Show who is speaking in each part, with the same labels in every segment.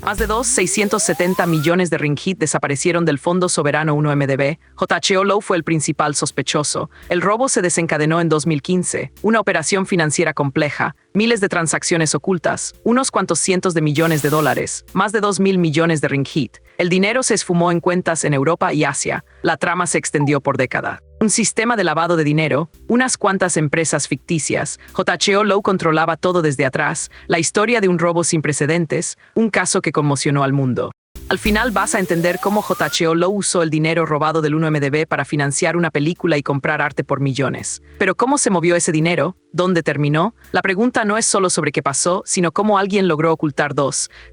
Speaker 1: Más de 670 millones de ringgit desaparecieron del Fondo Soberano 1MDB. JHO Low fue el principal sospechoso. El robo se desencadenó en 2015, una operación financiera compleja, miles de transacciones ocultas, unos cuantos cientos de millones de dólares, más de 2.000 millones de ringgit. El dinero se esfumó en cuentas en Europa y Asia. La trama se extendió por décadas. Un sistema de lavado de dinero, unas cuantas empresas ficticias. JHO Low controlaba todo desde atrás, la historia de un robo sin precedentes, un caso que conmocionó al mundo. Al final vas a entender cómo JHO Low usó el dinero robado del 1MDB para financiar una película y comprar arte por millones. Pero ¿cómo se movió ese dinero? ¿Dónde terminó? La pregunta no es solo sobre qué pasó, sino cómo alguien logró ocultar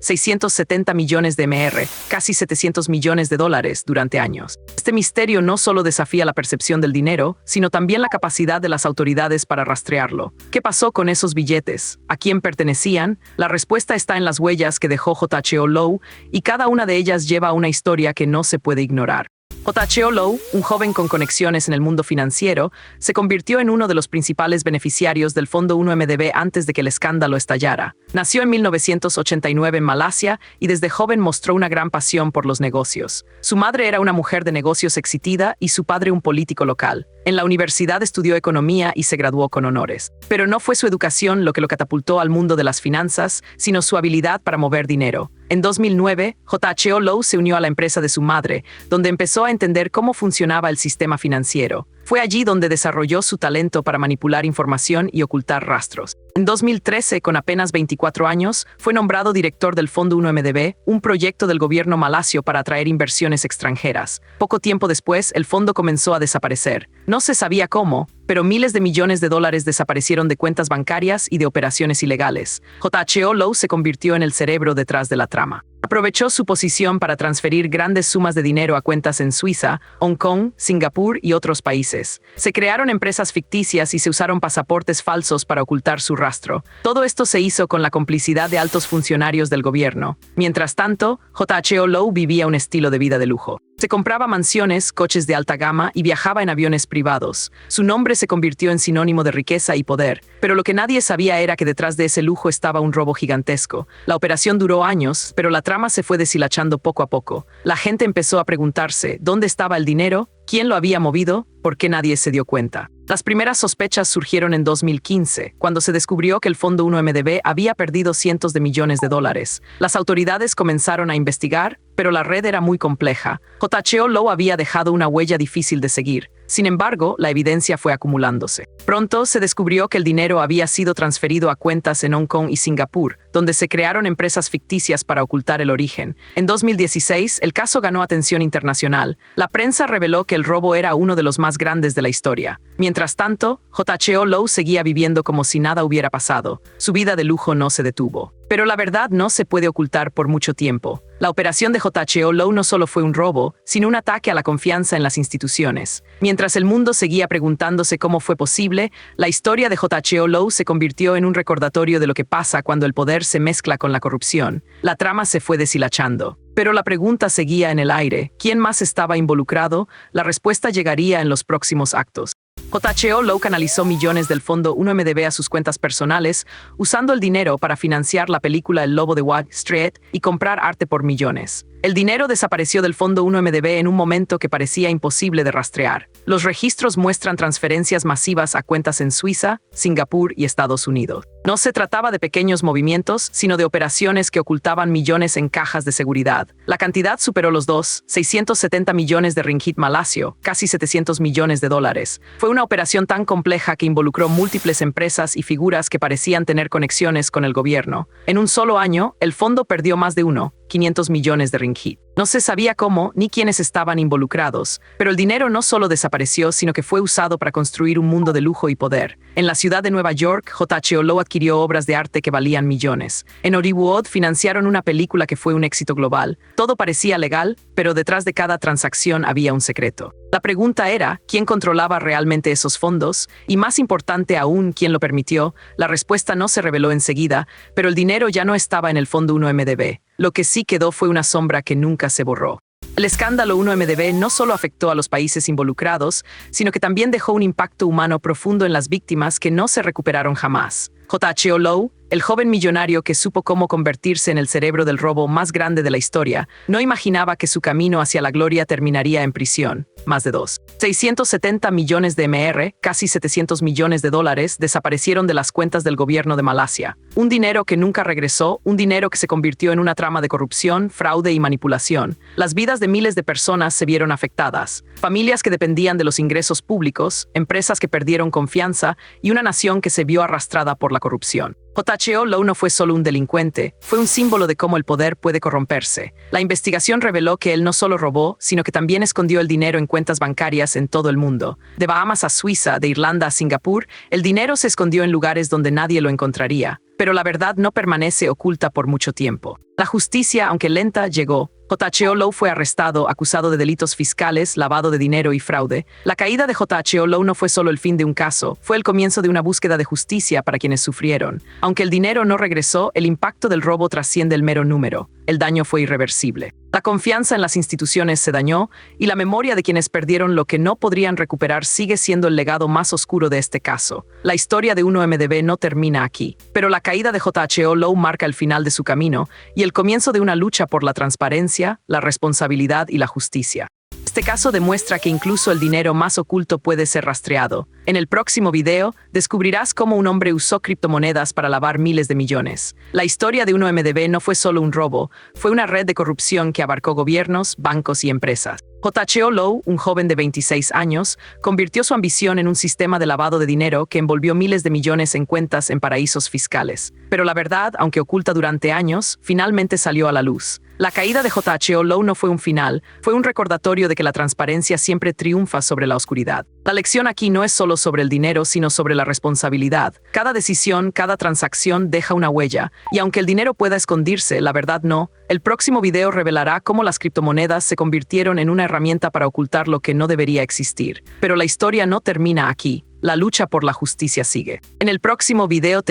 Speaker 1: 670 millones de MR, casi 700 millones de dólares durante años. Este misterio no solo desafía la percepción del dinero, sino también la capacidad de las autoridades para rastrearlo. ¿Qué pasó con esos billetes? ¿A quién pertenecían? La respuesta está en las huellas que dejó JHO Low, y cada una de ellas lleva una historia que no se puede ignorar. JHO Low, un joven con conexiones en el mundo financiero, se convirtió en uno de los principales beneficiarios del Fondo 1MDB antes de que el escándalo estallara. Nació en 1989 en Malasia y desde joven mostró una gran pasión por los negocios. Su madre era una mujer de negocios exitosa y su padre un político local. En la universidad estudió economía y se graduó con honores. Pero no fue su educación lo que lo catapultó al mundo de las finanzas, sino su habilidad para mover dinero. En 2009, JHO Low se unió a la empresa de su madre, donde empezó a entender cómo funcionaba el sistema financiero. Fue allí donde desarrolló su talento para manipular información y ocultar rastros. En 2013, con apenas 24 años, fue nombrado director del Fondo 1MDB, un proyecto del gobierno malasio para atraer inversiones extranjeras. Poco tiempo después, el fondo comenzó a desaparecer. No se sabía cómo, pero miles de millones de dólares desaparecieron de cuentas bancarias y de operaciones ilegales. JHO Low se convirtió en el cerebro detrás de la trama. Aprovechó su posición para transferir grandes sumas de dinero a cuentas en Suiza, Hong Kong, Singapur y otros países. Se crearon empresas ficticias y se usaron pasaportes falsos para ocultar su rastro. Todo esto se hizo con la complicidad de altos funcionarios del gobierno. Mientras tanto, JHO Low vivía un estilo de vida de lujo. Se compraba mansiones, coches de alta gama y viajaba en aviones privados. Su nombre se convirtió en sinónimo de riqueza y poder, pero lo que nadie sabía era que detrás de ese lujo estaba un robo gigantesco. La operación duró años, pero la trama se fue deshilachando poco a poco. La gente empezó a preguntarse, ¿dónde estaba el dinero? ¿Quién lo había movido? ¿Por qué nadie se dio cuenta? Las primeras sospechas surgieron en 2015, cuando se descubrió que el Fondo 1MDB había perdido cientos de millones de dólares. Las autoridades comenzaron a investigar, pero la red era muy compleja. JHO Low había dejado una huella difícil de seguir. Sin embargo, la evidencia fue acumulándose. Pronto se descubrió que el dinero había sido transferido a cuentas en Hong Kong y Singapur, donde se crearon empresas ficticias para ocultar el origen. En 2016, el caso ganó atención internacional. La prensa reveló que el robo era uno de los más grandes de la historia. Mientras tanto, JHO Low seguía viviendo como si nada hubiera pasado. Su vida de lujo no se detuvo. Pero la verdad no se puede ocultar por mucho tiempo. La operación de JHO Low no solo fue un robo, sino un ataque a la confianza en las instituciones. Mientras el mundo seguía preguntándose cómo fue posible, la historia de JHO Low se convirtió en un recordatorio de lo que pasa cuando el poder se mezcla con la corrupción. La trama se fue deshilachando. Pero la pregunta seguía en el aire. ¿Quién más estaba involucrado? La respuesta llegaría en los próximos actos. JHO Low canalizó millones del Fondo 1MDB a sus cuentas personales, usando el dinero para financiar la película El Lobo de Wall Street y comprar arte por millones. El dinero desapareció del Fondo 1MDB en un momento que parecía imposible de rastrear. Los registros muestran transferencias masivas a cuentas en Suiza, Singapur y Estados Unidos. No se trataba de pequeños movimientos, sino de operaciones que ocultaban millones en cajas de seguridad. La cantidad superó los 670 millones de ringgit malasio, casi 700 millones de dólares. Fue una operación tan compleja que involucró múltiples empresas y figuras que parecían tener conexiones con el gobierno. En un solo año, el fondo perdió más de 500 millones de ringgit. No se sabía cómo ni quiénes estaban involucrados, pero el dinero no solo desapareció, sino que fue usado para construir un mundo de lujo y poder. En la ciudad de Nueva York, JHO Low adquirió obras de arte que valían millones. En Hollywood financiaron una película que fue un éxito global. Todo parecía legal, pero detrás de cada transacción había un secreto. La pregunta era, ¿quién controlaba realmente esos fondos? Y más importante aún, ¿quién lo permitió? La respuesta no se reveló enseguida, pero el dinero ya no estaba en el Fondo 1MDB. Lo que sí quedó fue una sombra que nunca se borró. El escándalo 1MDB no solo afectó a los países involucrados, sino que también dejó un impacto humano profundo en las víctimas que no se recuperaron jamás. J.H.O. Lowe, el joven millonario que supo cómo convertirse en el cerebro del robo más grande de la historia, no imaginaba que su camino hacia la gloria terminaría en prisión. Más de 670 millones de MR, casi 700 millones de dólares, desaparecieron de las cuentas del gobierno de Malasia. Un dinero que nunca regresó, un dinero que se convirtió en una trama de corrupción, fraude y manipulación. Las vidas de miles de personas se vieron afectadas. Familias que dependían de los ingresos públicos, empresas que perdieron confianza y una nación que se vio arrastrada por la corrupción. J.H.O. Lowe no fue solo un delincuente, fue un símbolo de cómo el poder puede corromperse. La investigación reveló que él no solo robó, sino que también escondió el dinero en cuentas bancarias en todo el mundo. De Bahamas a Suiza, de Irlanda a Singapur, el dinero se escondió en lugares donde nadie lo encontraría. Pero la verdad no permanece oculta por mucho tiempo. La justicia, aunque lenta, llegó. J.H.O. Lowe fue arrestado, acusado de delitos fiscales, lavado de dinero y fraude. La caída de J.H.O. Lowe no fue solo el fin de un caso, fue el comienzo de una búsqueda de justicia para quienes sufrieron. Aunque el dinero no regresó, el impacto del robo trasciende el mero número. El daño fue irreversible. La confianza en las instituciones se dañó y la memoria de quienes perdieron lo que no podrían recuperar sigue siendo el legado más oscuro de este caso. La historia de 1MDB no termina aquí, pero la caída de J.H.O. Lowe marca el final de su camino y el comienzo de una lucha por la transparencia, la responsabilidad y la justicia. Este caso demuestra que incluso el dinero más oculto puede ser rastreado. En el próximo video, descubrirás cómo un hombre usó criptomonedas para lavar miles de millones. La historia de 1MDB no fue solo un robo, fue una red de corrupción que abarcó gobiernos, bancos y empresas. J.H.O. Lowe, un joven de 26 años, convirtió su ambición en un sistema de lavado de dinero que envolvió miles de millones en cuentas en paraísos fiscales. Pero la verdad, aunque oculta durante años, finalmente salió a la luz. La caída de J.H.O. Lowe no fue un final, fue un recordatorio de que la transparencia siempre triunfa sobre la oscuridad. La lección aquí no es solo sobre el dinero, sino sobre la responsabilidad. Cada decisión, cada transacción deja una huella, y aunque el dinero pueda escondirse, la verdad no. El próximo video revelará cómo las criptomonedas se convirtieron en una herramienta para ocultar lo que no debería existir. Pero la historia no termina aquí. La lucha por la justicia sigue. En el próximo video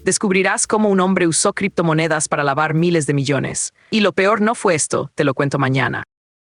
Speaker 1: descubrirás cómo un hombre usó criptomonedas para lavar miles de millones. Y lo peor no fue esto, te lo cuento mañana.